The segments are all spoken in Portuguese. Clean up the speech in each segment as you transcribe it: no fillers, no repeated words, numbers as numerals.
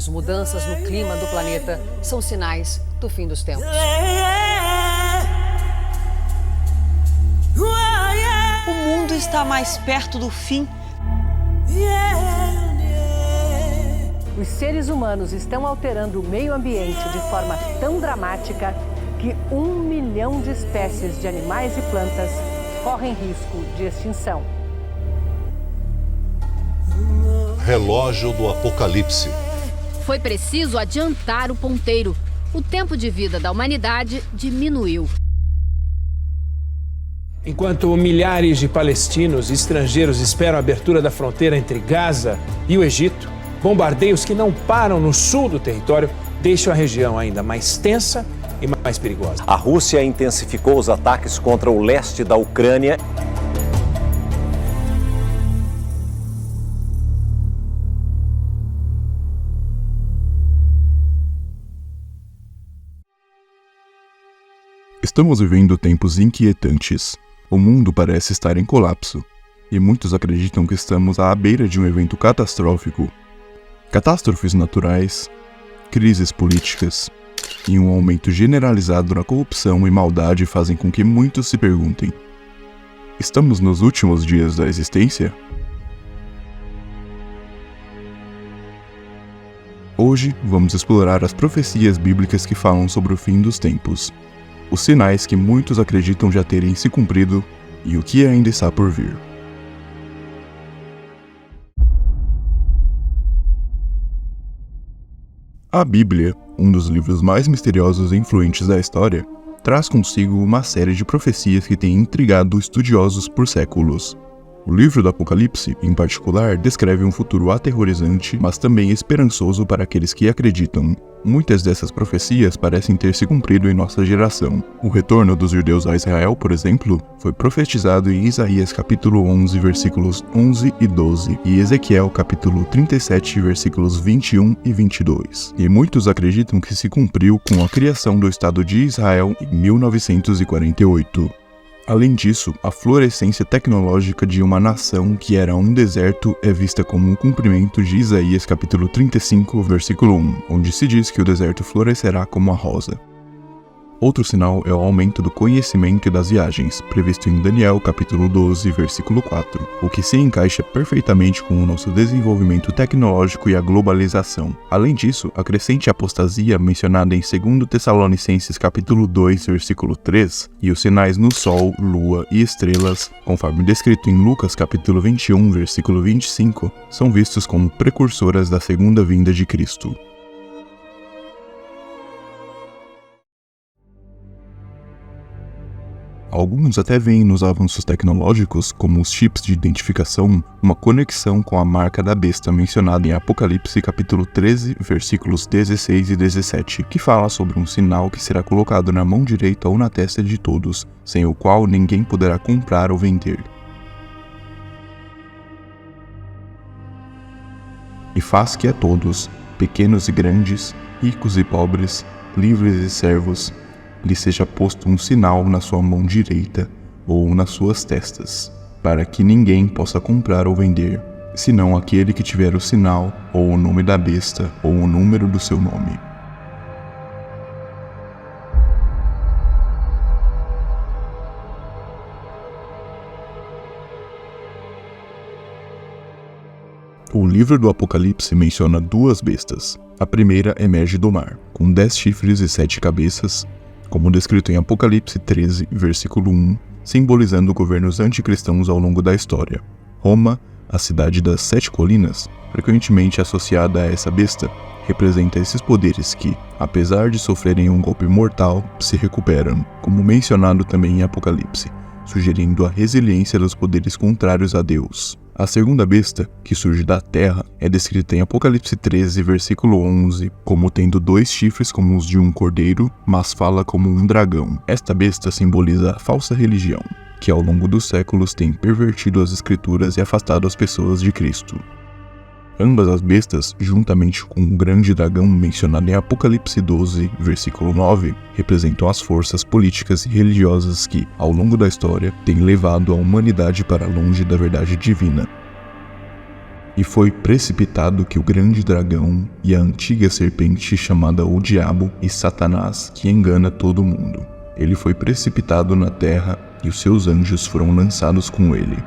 grandes mudanças no clima do planeta são sinais do fim dos tempos. O mundo está mais perto do fim. Os seres humanos estão alterando o meio ambiente de forma tão dramática que 1 milhão de espécies de animais e plantas correm risco de extinção. Relógio do Apocalipse. Foi preciso adiantar o ponteiro. O tempo de vida da humanidade diminuiu. Enquanto milhares de palestinos e estrangeiros esperam a abertura da fronteira entre Gaza e o Egito, bombardeios que não param no sul do território deixam a região ainda mais tensa e mais perigosa. A Rússia intensificou os ataques contra o leste da Ucrânia. Estamos vivendo tempos inquietantes. O mundo parece estar em colapso, e muitos acreditam que estamos à beira de um evento catastrófico. Catástrofes naturais, crises políticas e um aumento generalizado na corrupção e maldade fazem com que muitos se perguntem: estamos nos últimos dias da existência? Hoje vamos explorar as profecias bíblicas que falam sobre o fim dos tempos, os sinais que muitos acreditam já terem se cumprido e o que ainda está por vir. A Bíblia, um dos livros mais misteriosos e influentes da história, traz consigo uma série de profecias que têm intrigado estudiosos por séculos. O livro do Apocalipse, em particular, descreve um futuro aterrorizante, mas também esperançoso para aqueles que acreditam. Muitas dessas profecias parecem ter se cumprido em nossa geração. O retorno dos judeus a Israel, por exemplo, foi profetizado em Isaías capítulo 11, versículos 11 e 12, e Ezequiel capítulo 37, versículos 21 e 22. E muitos acreditam que se cumpriu com a criação do Estado de Israel em 1948. Além disso, a florescência tecnológica de uma nação que era um deserto é vista como um cumprimento de Isaías capítulo 35, versículo 1, onde se diz que o deserto florescerá como a rosa. Outro sinal é o aumento do conhecimento e das viagens, previsto em Daniel capítulo 12, versículo 4, o que se encaixa perfeitamente com o nosso desenvolvimento tecnológico e a globalização. Além disso, a crescente apostasia mencionada em 2 Tessalonicenses capítulo 2, versículo 3, e os sinais no sol, lua e estrelas, conforme descrito em Lucas capítulo 21, versículo 25, são vistos como precursoras da segunda vinda de Cristo. Alguns até veem nos avanços tecnológicos, como os chips de identificação, uma conexão com a marca da besta mencionada em Apocalipse capítulo 13, versículos 16 e 17, que fala sobre um sinal que será colocado na mão direita ou na testa de todos, sem o qual ninguém poderá comprar ou vender. E faz que a todos, pequenos e grandes, ricos e pobres, livres e servos, lhe seja posto um sinal na sua mão direita ou nas suas testas, para que ninguém possa comprar ou vender, senão aquele que tiver o sinal, ou o nome da besta, ou o número do seu nome. O livro do Apocalipse menciona 2 bestas. A primeira emerge do mar, com 10 chifres e 7 cabeças, como descrito em Apocalipse 13, versículo 1, simbolizando governos anticristãos ao longo da história. Roma, a cidade das 7 colinas, frequentemente associada a essa besta, representa esses poderes que, apesar de sofrerem um golpe mortal, se recuperam, como mencionado também em Apocalipse, sugerindo a resiliência dos poderes contrários a Deus. A segunda besta, que surge da terra, é descrita em Apocalipse 13, versículo 11, como tendo 2 chifres como os de um cordeiro, mas fala como um dragão. Esta besta simboliza a falsa religião, que ao longo dos séculos tem pervertido as escrituras e afastado as pessoas de Cristo. Ambas as bestas, juntamente com o grande dragão mencionado em Apocalipse 12, versículo 9, representam as forças políticas e religiosas que, ao longo da história, têm levado a humanidade para longe da verdade divina. E foi precipitado que o grande dragão e a antiga serpente chamada o Diabo e Satanás, que engana todo mundo. Ele foi precipitado na terra e os seus anjos foram lançados com ele.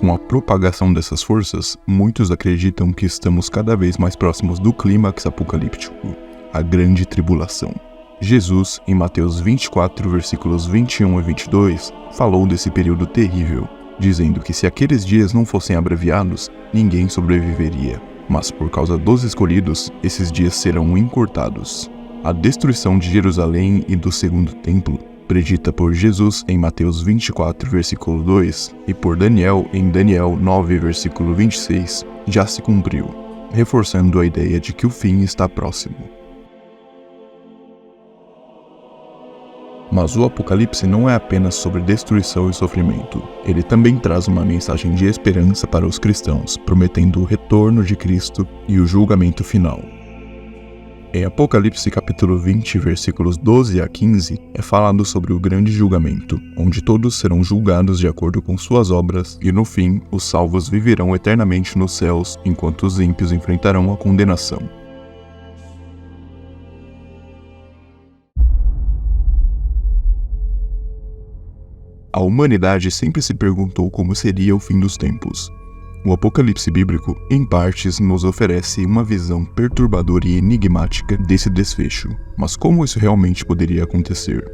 Com a propagação dessas forças, muitos acreditam que estamos cada vez mais próximos do clímax apocalíptico, a grande tribulação. Jesus, em Mateus 24, versículos 21 e 22, falou desse período terrível, dizendo que se aqueles dias não fossem abreviados, ninguém sobreviveria. Mas por causa dos escolhidos, esses dias serão encurtados. A destruição de Jerusalém e do segundo templo, predita por Jesus em Mateus 24, versículo 2, e por Daniel em Daniel 9, versículo 26, já se cumpriu, reforçando a ideia de que o fim está próximo. Mas o Apocalipse não é apenas sobre destruição e sofrimento. Ele também traz uma mensagem de esperança para os cristãos, prometendo o retorno de Cristo e o julgamento final. Em Apocalipse capítulo 20, versículos 12 a 15, é falado sobre o grande julgamento, onde todos serão julgados de acordo com suas obras, e no fim, os salvos viverão eternamente nos céus, enquanto os ímpios enfrentarão a condenação. A humanidade sempre se perguntou como seria o fim dos tempos. O Apocalipse bíblico, em partes, nos oferece uma visão perturbadora e enigmática desse desfecho. Mas como isso realmente poderia acontecer?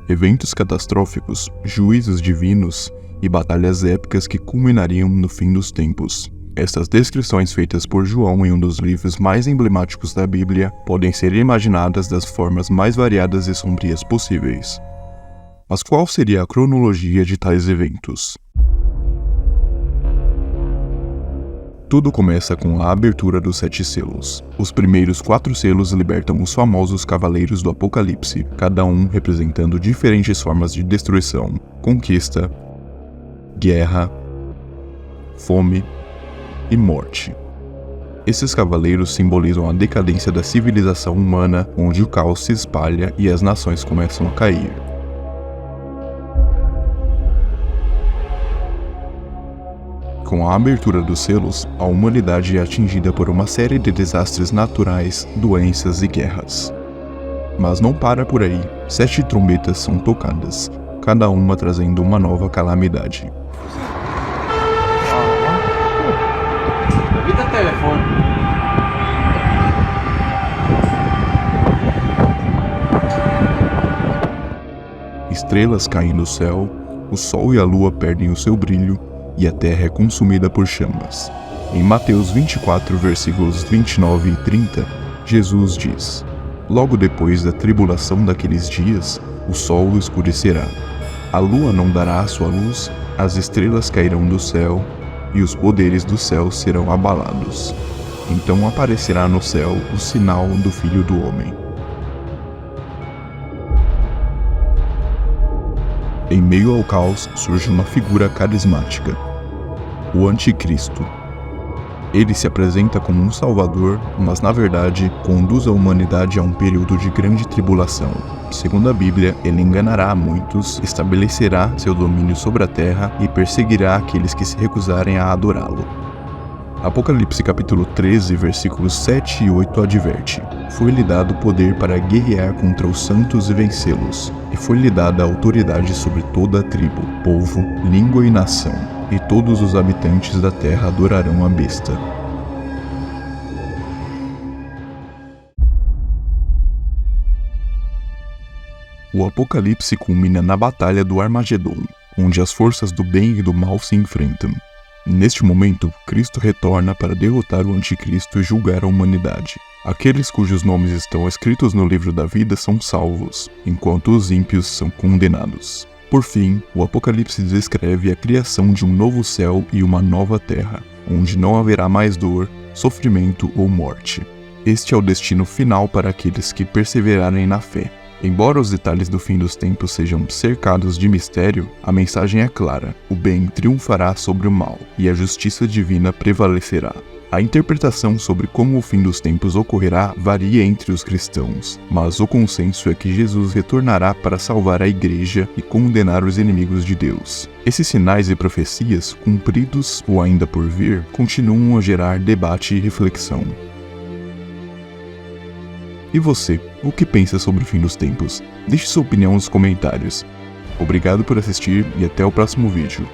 Eventos catastróficos, juízos divinos e batalhas épicas que culminariam no fim dos tempos. Essas descrições feitas por João em um dos livros mais emblemáticos da Bíblia podem ser imaginadas das formas mais variadas e sombrias possíveis. Mas qual seria a cronologia de tais eventos? Tudo começa com a abertura dos 7 selos. Os primeiros 4 selos libertam os famosos Cavaleiros do Apocalipse, cada um representando diferentes formas de destruição, conquista, guerra, fome e morte. Esses cavaleiros simbolizam a decadência da civilização humana, onde o caos se espalha e as nações começam a cair. Com a abertura dos selos, a humanidade é atingida por uma série de desastres naturais, doenças e guerras. Mas não para por aí. 7 trombetas são tocadas, cada uma trazendo uma nova calamidade. Evita telefone. Estrelas caem do céu, o sol e a lua perdem o seu brilho, e a terra é consumida por chamas. Em Mateus 24, versículos 29 e 30, Jesus diz: Logo depois da tribulação daqueles dias, o sol escurecerá, a lua não dará a sua luz, as estrelas cairão do céu, e os poderes do céu serão abalados. Então aparecerá no céu o sinal do Filho do Homem. Em meio ao caos surge uma figura carismática, o Anticristo. Ele se apresenta como um salvador, mas na verdade conduz a humanidade a um período de grande tribulação. Segundo a Bíblia, ele enganará a muitos, estabelecerá seu domínio sobre a terra e perseguirá aqueles que se recusarem a adorá-lo. Apocalipse capítulo 13, versículos 7 e 8 adverte: Foi-lhe dado poder para guerrear contra os santos e vencê-los, e foi-lhe dada autoridade sobre toda a tribo, povo, língua e nação, e todos os habitantes da terra adorarão a besta. O Apocalipse culmina na Batalha do Armagedon, onde as forças do bem e do mal se enfrentam. Neste momento, Cristo retorna para derrotar o Anticristo e julgar a humanidade. Aqueles cujos nomes estão escritos no livro da vida são salvos, enquanto os ímpios são condenados. Por fim, o Apocalipse descreve a criação de um novo céu e uma nova terra, onde não haverá mais dor, sofrimento ou morte. Este é o destino final para aqueles que perseverarem na fé. Embora os detalhes do fim dos tempos sejam cercados de mistério, a mensagem é clara: o bem triunfará sobre o mal, e a justiça divina prevalecerá. A interpretação sobre como o fim dos tempos ocorrerá varia entre os cristãos, mas o consenso é que Jesus retornará para salvar a igreja e condenar os inimigos de Deus. Esses sinais e profecias, cumpridos ou ainda por vir, continuam a gerar debate e reflexão. E você, o que pensa sobre o fim dos tempos? Deixe sua opinião nos comentários. Obrigado por assistir e até o próximo vídeo.